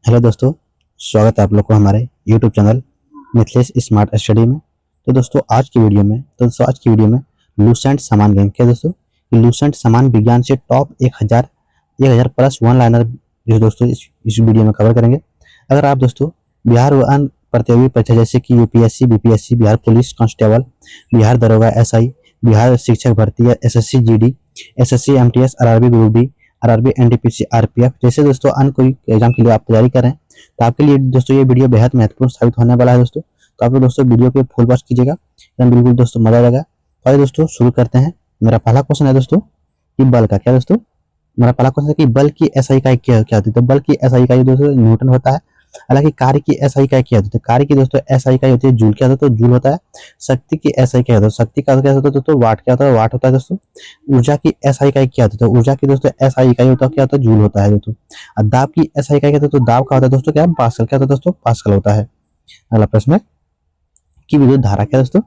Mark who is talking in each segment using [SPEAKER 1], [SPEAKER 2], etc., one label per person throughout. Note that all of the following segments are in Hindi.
[SPEAKER 1] हेलो दोस्तों, स्वागत है आप लोग को हमारे YouTube channel Mithilesh smart study में। तो दोस्तों आज की वीडियो में लूसेंट समान गएंगे। क्या दोस्तों, लूसेंट समान विज्ञान से टॉप 1000 प्लस वन लाइनर जो दोस्तों इस वीडियो में कवर करेंगे। अगर आप दोस्तों बिहार व अन्य प्रतियोगी परीक्षा जैसे कि UPSC, BPSC, Bihar police constable, Bihar दरोगा एसआई, बिहार शिक्षक भर्ती या SSC GD, SSC MTS, RRB group D, RRB NTPC, RPF जैसे दोस्तों अन्य कोई एग्जाम के लिए आप तैयारी कर रहे हैं तो आपके लिए दोस्तों ये वीडियो बेहद महत्वपूर्ण साबित होने वाला है दोस्तों। तो आप लोग दोस्तों वीडियो को फुल वॉच कीजिएगा, एकदम बिल्कुल दोस्तों मजा आ जाएगा। तो आइए दोस्तों शुरू करते हैं। मेरा पहला क्वेश्चन है दोस्तों कि बल का क्या दोस्तों, मेरा पहला क्वेश्चन है कि बल की एसआई इकाई क्या क्या होती है। तो बल की एसआई इकाई दोस्तों न्यूटन होता है। हालांकि कार्य की एसआई इकाई क्या होती है, कार्य की दोस्तों एसआई इकाई होती है जूल। क्या होता है, तो जूल होता है। शक्ति की एसआई क्या होता है, शक्ति का क्या होता है दोस्तों, वाट। क्या होता है, वाट होता है दोस्तों। ऊर्जा की एसआई इकाई क्या होता है, तो ऊर्जा की दोस्तों एसआई इकाई होता है क्या होता है, जूल होता है दोस्तों। और दाब की एसआई इकाई क्या होता है, तो दाब का होता है दोस्तों क्या, पास्कल। क्या होता है दोस्तों, पास्कल होता है। अगला प्रश्न है कि विद्युत धारा क्या दोस्तों,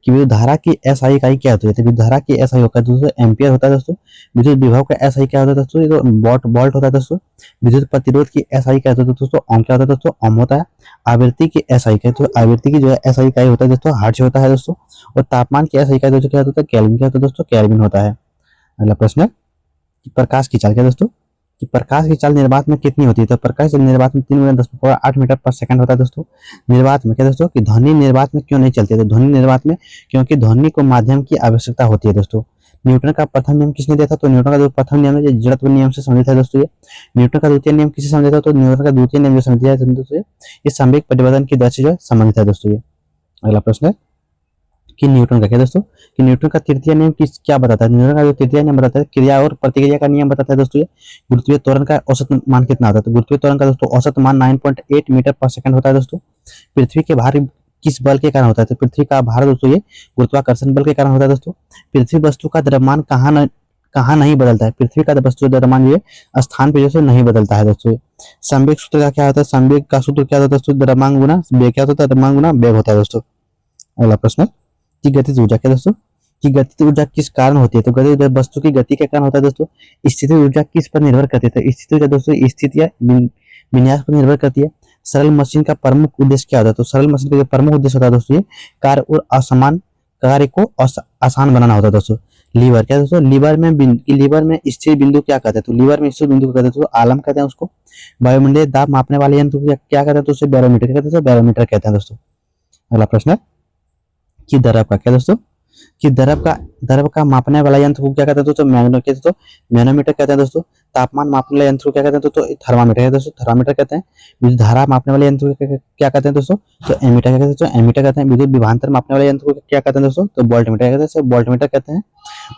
[SPEAKER 1] कि विद्युत धारा की एसआई इकाई क्या होती है। तो विद्युत धारा की एसआई होता है दोस्तों एम्पियर होता है दोस्तों। विद्युत विभव का एसआई क्या होता है दोस्तों, ये तो वोल्ट होता है दोस्तों। विद्युत प्रतिरोध की एसआई क्या होता है दोस्तों, ओम। क्या होता है दोस्तों, ओम होता है। आवृत्ति की एसआई क्या, तो आवृत्ति की जो है एसआई इकाई होता है दोस्तों हर्ट्ज होता है दोस्तों। और तापमान की एसआई इकाई दोस्तों क्या होता है, केल्विन। क्या होता है दोस्तों, केल्विन होता है। अगला प्रश्न है कि प्रकाश की चाल क्या दोस्तों, कि प्रकाश की चाल निर्वात में कितनी होती है। तो प्रकाश की निर्वात में 3 × 10⁸ मीटर पर सेकंड होता है दोस्तों। निर्वात में क्या दोस्तों, कि ध्वनि निर्वात में क्यों नहीं चलती है। तो ध्वनि निर्वात में क्योंकि ध्वनि को माध्यम की आवश्यकता होती है दोस्तों। न्यूटन का प्रथम नियम किसने दिया था, तो न्यूटन का जो प्रथम नियम है जड़त्व नियम से संबंधित है दोस्तों। ये न्यूटन का द्वितीय नियम किससे संबंधित है, तो न्यूटन का द्वितीय नियम जो संबंधित है दोस्तों ये संवेग परिवर्तन की दर से जो है संबंधित है दोस्तों। ये अगला प्रश्न है कि न्यूटन का क्या दोस्तों, कि न्यूटन का तृतीय नियम किस क्या बताता है। न्यूटन का जो तृतीय नियम बताता है क्रिया और प्रतिक्रिया का नियम बताता है दोस्तों। ये गुरुत्वीय त्वरण का औसत मान कितना होता है, तो गुरुत्वीय त्वरण का दोस्तों औसत मान 9.8 मीटर पर सेकंड होता है दोस्तों। पृथ्वी के भार किस बल के कारण होता है, तो पृथ्वी का भार दोस्तों ये गुरुत्वाकर्षण बल के कारण होता है दोस्तों। पृथ्वी वस्तु का द्रव्यमान कहाँ नहीं बदलता है, पृथ्वी का वस्तु द्रव्यमान ये स्थान पे जैसे नहीं बदलता है दोस्तों। संवेग सूत्र का क्या होता है, संवेग का सूत्र क्या होता है दोस्तों, द्रव्यमान गुना वेग। क्या होता है, द्रव्यमान गुना वेग होता है दोस्तों। अगला प्रश्न कि गतिज ऊर्जा क्या दोस्तों, कि गतिज ऊर्जा किस कारण होती है। तो गतिज ऊर्जा वस्तु की गति के कारण होता है दोस्तों। स्थितिज ऊर्जा किस पर निर्भर करती है, तो स्थितिज ऊर्जा दोस्तों स्थिति या विन्यास पर निर्भर करती है। सरल मशीन का प्रमुख उद्देश्य क्या होता है, तो सरल मशीन का जो प्रमुख उद्देश्य होता है दोस्तों ये कार्य और असमान कार्य को आसान बनाना होता है दोस्तों। लीवर क्या दोस्तों, लीवर में स्थिर बिंदु क्या कहते हैं, तो लीवर में स्थिर बिंदु को कहते हैं दोस्तों आलम कहते हैं उसको। वायुमंडलीय दाब मापने वाले यंत्र को क्या कहते हैं, तो उसे बैरोमीटर कहते हैं, बैरोमीटर कहते हैं दोस्तों। अगला प्रश्न है कि द्रव का क्या दोस्तों, कि द्रव का मापने वाला यंत्र को क्या कहते हैं दोस्तों, मैनोमीटर कहते हैं दोस्तों। तापमान मापने वाले यंत्र को क्या कहते हैं दोस्तों, थर्मामीटर है दोस्तों, थर्मामीटर कहते हैं। विद्युत धारा मापने वाले यंत्र को क्या कहते हैं दोस्तों, तो एमीटर कहते हैं दोस्तों, एमीटर कहते हैं। विद्युत विभवांतर मापने वाले यंत्र को क्या कहते हैं दोस्तों, तो वोल्टमीटर कहते हैं, वोल्टमीटर कहते हैं।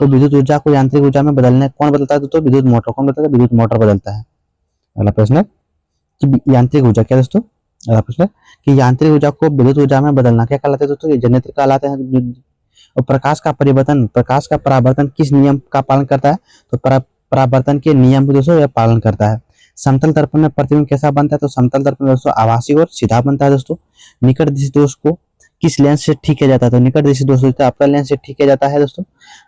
[SPEAKER 1] और विद्युत ऊर्जा को यांत्रिक ऊर्जा में बदलने कौन बदलता है दोस्तों, विद्युत मोटर। कौन बदलता है, विद्युत मोटर बदलता है। अगला प्रश्न है कि यांत्रिक ऊर्जा क्या दोस्तों, अगला प्रश्न है कि यांत्रिक ऊर्जा को विद्युत ऊर्जा में बदलना क्या कहलाता है दोस्तों, ये जनरेटर कहलाते हैं। और प्रकाश का परावर्तन किस नियम का पालन करता है, तो परावर्तन के नियम को दोस्तों यह पालन करता है। समतल दर्पण में प्रतिबिंब कैसा बनता है, तो समतल दर्पण में दोस्तों आभासी और सीधा बनता है दोस्तों। निकट दिश दोष को किस लेंस से ठीक किया जाता है, तो निकट दिश दोष अपना लेंस से ठीक किया जाता है दोस्तों।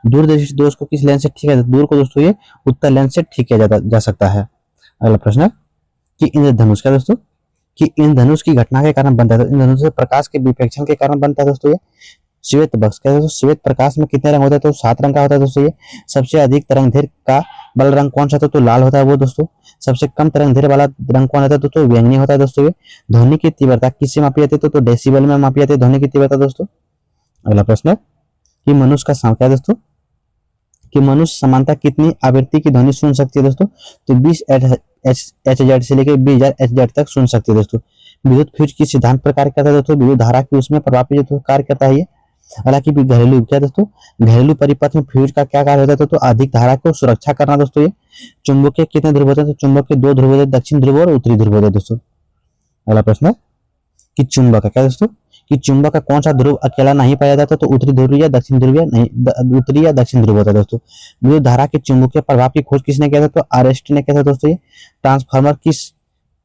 [SPEAKER 1] दूर दिश दोष को किस लेंस से ठीक किया जाता है, दूर को दोस्तों ये उत्तर लेंस से ठीक किया जा सकता है। अगला प्रश्न है कि इंद्रधनुष का दोस्तों, कि इंद्रधनुष की घटना के कारण बनता है, तो इंद्रधनुष से प्रकाश के विपेक्षण के कारण बनता है दोस्तों। ये श्वेत बक्स क्या दोस्तों, श्वेत प्रकाश में कितने रंग होते हैं, तो 7 रंग का होता है दोस्तों। ये सबसे अधिक तरंगदैर्घ्य का बल रंग कौन सा होता है, तो लाल होता है वो दोस्तों। सबसे कम तरंगदैर्घ्य वाला रंग कौन होता है दोस्तों, बैंगनी होता है दोस्तों। ये ध्वनि की तीव्रता किससे मापी जाती है, तो डेसिबल में मापी जाती है ध्वनि की तीव्रता दोस्तों। अगला प्रश्न है कि मनुष्य का क्या है दोस्तों, कि मनुष्य सामान्यतः कितनी आवृत्ति की ध्वनि सुन सकती है दोस्तों, तो 20 Hz से लेकर 20,000 Hz तक सुन सकती है दोस्तों। विद्युत फ्यूज किस सिद्धांत पर कार्य करता है दोस्तों, विद्युत धारा की उसमें प्रभावी जो कार्य करता है ये। हालांकि घरेलू क्या दोस्तों, घरेलू परिपथ में फ्यूज का क्या कार्य होता है दोस्तों, अधिक धारा को सुरक्षा करना दोस्तों। ये चुंबक के कितने ध्रुव होते हैं, तो चुंबक के 2 ध्रुव होते हैं, दक्षिण ध्रुव और उत्तरी ध्रुव होते हैं दोस्तों। अगला प्रश्न है कि चुंबक का क्या दोस्तों, कि चुंबक का कौन सा ध्रुव अकेला नहीं पाया जाता, तो उत्तरी ध्रुव या दक्षिण ध्रुव या नहीं, उत्तरी या दक्षिण ध्रुव होता है दोस्तों। विद्युत धारा के चुंबकीय प्रभाव की खोज किसने किया था, तो आरएसटी ने किया था दोस्तों। ये ट्रांसफार्मर किस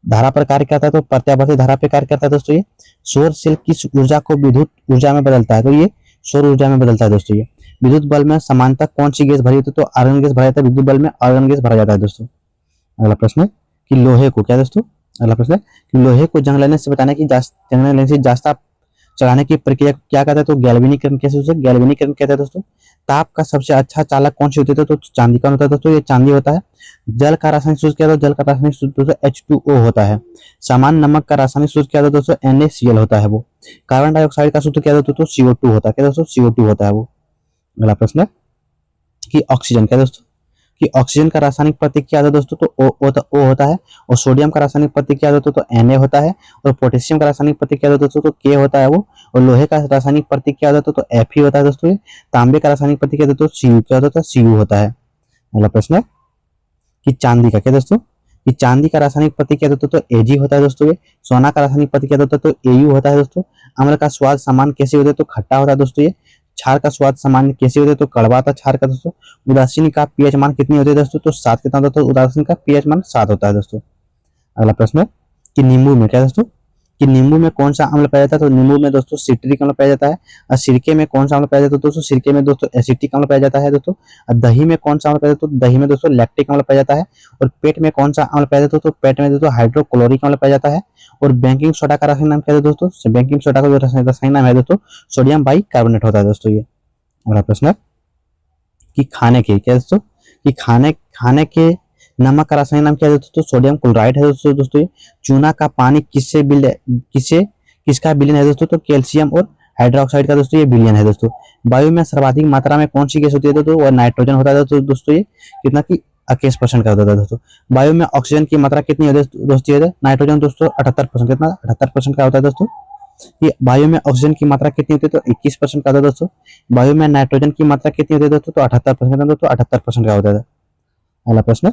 [SPEAKER 1] धारा पर कार्य करता है, तो प्रत्यावर्ती धारा पर कार्य करता है दोस्तों। ये सौर सेल किस ऊर्जा को विद्युत ऊर्जा में बदलता है, तो ये सौर ऊर्जा में बदलता है दोस्तों। ये विद्युत बल में समानता कौन सी गैस भरी होती है, तो आर्गन गैस भरा जाता है। विद्युत बल में आर्गन गैस भरा जाता है दोस्तों। अगला प्रश्न है कि लोहे को क्या दोस्तों, अगला प्रश्न है कि लोहे को जंग लगने से बचाने की जंग लगने से जास्ता चढ़ाने की प्रक्रिया क्या कहते हैं? तो गैल्वेनीकरण कैसे उसे गैल्वेनीकरण कहते हैं दोस्तों। ताप का सबसे अच्छा चालक कौन सी होती है? तो चांदी का होता है दोस्तों, ये चांदी होता है। जल का रासायनिक सूत्र क्या होता है? जल का रासायनिक सूत्र दोस्तों H2O होता है। सामान्य नमक का रासायनिक सूत्र क्या होता है दोस्तों? NaCl होता है वो। कार्बन डाइऑक्साइड का सूत्र क्या होता है दोस्तों? CO2 होता है। क्या दोस्तों? CO2 होता है वो। अगला प्रश्न है कि ऑक्सीजन क्या दोस्तों? कि ऑक्सीजन का रासायनिक प्रतीक क्या होता है दोस्तों? तो O होता है। और सोडियम का रासायनिक प्रतीक क्या होता है? तो Na होता है। और पोटेशियम का रासायनिक प्रतीक क्या होता है दोस्तों? तो K होता है वो। और लोहे का रासायनिक प्रतीक क्या होता है? तो Fe होता है दोस्तों ये। तांबे का रासायनिक प्रतीक क्या होता है? तो Cu क्या होता है? Cu होता है। अगला प्रश्न है कि चांदी का क्या दोस्तों? कि चांदी का रासायनिक प्रतीक क्या होता है? तो Ag होता है दोस्तों ये। सोना का रासायनिक प्रतीक क्या होता है? तो Au होता है दोस्तों। अम्ल का स्वाद समान कैसे होता है? तो खट्टा होता है दोस्तों ये। क्षार का स्वाद सामान्य कैसे होता है? तो कड़वा था क्षार का दोस्तों। उदासीन का पीएच मान कितनी होती है दोस्तों? तो 7 कितना होता है? तो उदासीन का पीएच मान 7 होता है दोस्तों। अगला प्रश्न है कि नींबू में क्या दोस्तों? कि नींबू में कौन सा अम्ल पाया जाता है? तो नींबू में दोस्तों सिट्रिक अम्ल पाया जाता है। और सिरके में कौन सा अम्ल पाया जाता है दोस्तों? सिरके में दोस्तों एसिटिक अम्ल पाया जाता है दोस्तों। और दही में कौन सा अम्ल पाया जाता है? तो दही में दोस्तों लैक्टिक अम्ल पाया जाता है। और पेट में कौन सा अम्ल पाया जाता है? तो पेट में दोस्तों हाइड्रोक्लोरिक अम्ल पाया जाता है। और बेकिंग सोडा का रासायनिक नाम क्या है दोस्तों? बेकिंग सोडा का जो रासायनिक नाम है दोस्तों सोडियम बाइकार्बोनेट होता है दोस्तों ये। अगला प्रश्न है कि खाने के क्या दोस्तों? कि खाने के नमक का रासायनिक नाम क्या है दोस्तों? तो सोडियम क्लोराइड है दोस्तों ये। चूना का पानी किसका विलयन है दोस्तों? तो कैल्शियम और हाइड्रोक्साइड का दोस्तों ये विलयन है दोस्तों। वायु में सर्वाधिक मात्रा में कौन सी गैस होती है दोस्तों? और नाइट्रोजन होता है दोस्तों ये। कितना की 21% का होता है दोस्तों। वायु में ऑक्सीजन की मात्रा कितनी होती है दोस्तों? ये नाइट्रोजन दोस्तों 78%। कितना? 78% का होता है दोस्तों। कि वायु में ऑक्सीजन की मात्रा कितनी होती है? तो 21% का होता है दोस्तों। वायु में नाइट्रोजन की मात्रा कितनी होती है दोस्तों? तो 78% दोस्तों 78% का होता है। अगला प्रश्न है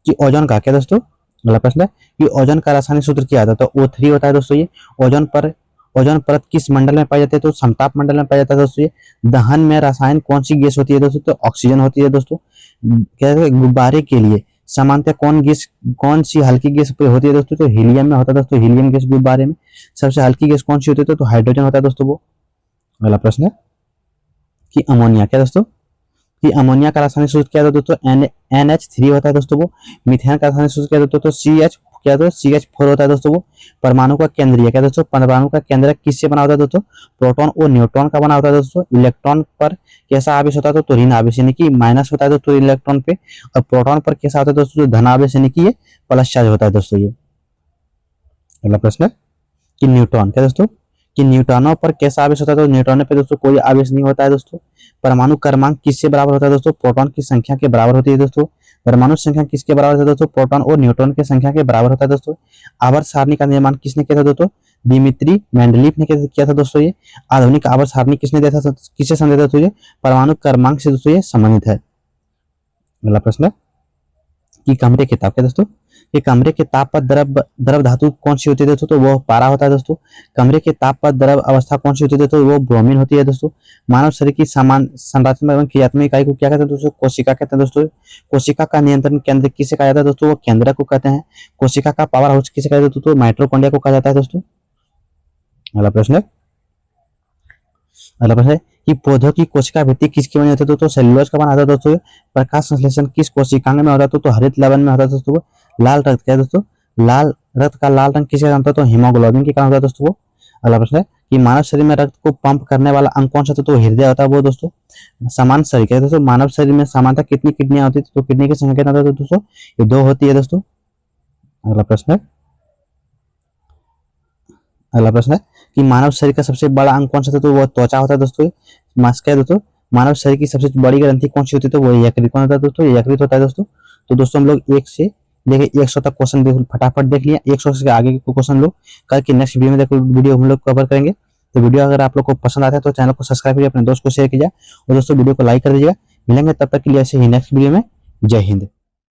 [SPEAKER 1] कि ओजोन का क्या दोस्तों? अगला प्रश्न है कि ओजोन का रासायनिक सूत्र क्या आता है? तो O3 होता है दोस्तों ये। ओजोन परत किस मंडल में पाई जाती है? तो समताप मंडल में पाया जाता है दोस्तों ये। दहन में रसायन कौन सी गैस होती है दोस्तों? तो ऑक्सीजन होती है दोस्तों। क्या है? गुब्बारे के लिए सामान्यतः कौन सी हल्की गैस होती है दोस्तों? तो हीलियम में होता है दोस्तों। हीलियम गैस गुब्बारे में सबसे हल्की गैस कौन सी होती है? तो हाइड्रोजन होता है दोस्तों वो। अगला प्रश्न है कि अमोनिया क्या दोस्तों? कि अमोनिया का रासायनिक सूत्र क्या होता है दोस्तों? NH3 होता है दोस्तों वो। मीथेन का रासायनिक सूत्र क्या होता है? तो CH4 होता है दोस्तों वो। परमाणु का केंद्रीय क्या दोस्तों? परमाणु का केंद्र किससे बना होता है दोस्तों? प्रोटॉन और न्यूट्रॉन का बना होता है दोस्तों। इलेक्ट्रॉन पर कैसा आवेश होता है? तो ऋण आवेश यानी कि माइनस होता है दोस्तों इलेक्ट्रॉन पे। और प्रोटॉन पर कैसा होता है दोस्तों? धन आवेश यानी कि ये प्लस चार्ज होता है दोस्तों ये। अगला प्रश्न है कि न्यूट्रॉन क्या दोस्तों? कि न्यूट्रॉनों पर कैसा आवेश होता है? तो न्यूट्रॉनों पे दोस्तों कोई आवेश नहीं होता है दोस्तों। परमाणु क्रमांक किससे बराबर होता है दोस्तों? प्रोटॉन की संख्या के बराबर होती है दोस्तों। परमाणु संख्या किसके बराबर होता है दोस्तों? प्रोटॉन और न्यूट्रॉन की संख्या के बराबर होता है दोस्तों। आवर्त सारणी का निर्माण किसने किया था दोस्तों? दिमित्री मेंडलीफ ने किया था दोस्तों ये। आधुनिक आवर्त सारणी किसने दिया था? किससे संबंधित है दोस्तों ये? परमाणु क्रमांक से दोस्तों ये संबंधित है। अगला प्रश्न है कि कमरे के ताप क्या दोस्तों? ये कमरे के ताप पर द्रव धातु कौन सी होती है दोस्तों? तो वो पारा होता है दोस्तों। कमरे के ताप पर द्रव अवस्था कौन सी होती है दोस्तों? वो ब्रोमीन होती है दोस्तों। मानव शरीर की समान संरचना एवं क्रियात्मक इकाई को क्या कहते हैं दोस्तों? कोशिका कहते हैं दोस्तों। कोशिका का नियंत्रण केंद्र किसे कहा जाता है दोस्तों? वो केंद्रक को कहते हैं। कोशिका का पावर हाउस किसे कहा जाता है दोस्तों? माइटोकॉन्ड्रिया को कहा जाता है दोस्तों। अगला प्रश्न है कि पौधों की कोशिका भित्ति किसकी बनी होती है? तो सेल्यूलोज का बना होता है दोस्तों। प्रकाश संश्लेषण किस कोशिकांग में होता है? तो हरित लवण में होता है दोस्तों। लाल रक्त क्या है दोस्तों? लाल रक्त का लाल रंग किसके कारण होता है? तो हीमोग्लोबिन के कारण होता है दोस्तों वो। अगला प्रश्न है कि मानव शरीर में रक्त को पंप करने वाला अंग कौन सा होता है? तो हृदय होता है वो दोस्तों। समान शरीर क्या है दोस्तों? मानव शरीर में समानता कितनी किडनियां होती है? तो किडनी की संख्या कितना होता है दोस्तों? ये 2 होती है दोस्तों। अगला प्रश्न है कि मानव शरीर का सबसे बड़ा अंग कौन सा था? तो वो त्वचा होता है दोस्तों। मास्क है दोस्तों। मानव शरीर की सबसे बड़ी ग्रंथि कौन सी होती है? तो वो यकृत कौन होता है दोस्तों? यकृत होता है दोस्तों। तो दोस्तों हम लोग 1 से लेके 100 तक क्वेश्चन फटाफट देख लिया। 100 से आगे के क्वेश्चन लोग कल की नेक्स्ट वीडियो में देखो, वीडियो हम लोग कवर करेंगे। तो वीडियो अगर आप लोग को पसंद आता है तो चैनल को सब्सक्राइब करिए, अपने दोस्त को शेयर कीजिए और दोस्तों वीडियो को लाइक कर दीजिएगा। मिलेंगे तब तक के लिए ऐसे ही नेक्स्ट वीडियो में। जय हिंद।